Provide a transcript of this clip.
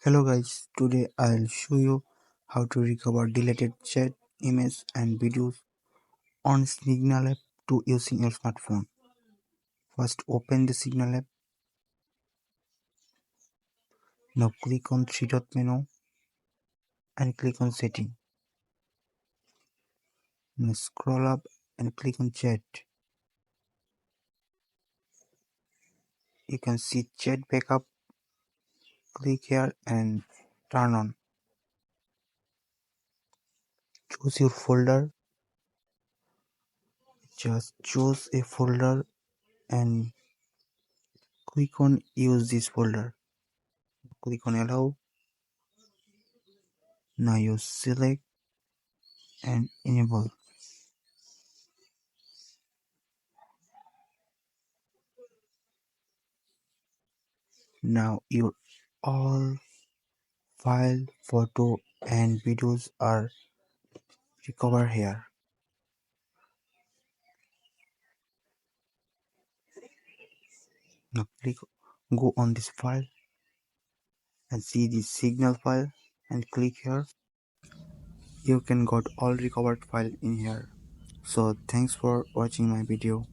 Hello guys, today I'll show you how to recover deleted chat, images and videos on Signal app to using your smartphone. First open the Signal app. Now click on three dot menu and click on setting. Now scroll up and click on chat. You can see chat backup. Click here and turn on. Choose your folder. Just choose a folder and click on use this folder. Click on allow. Now you select and enable. Now your all file, photo and videos are recovered here. Now go on this file and see the signal file and click here. You can got all recovered file in here. So thanks for watching my video.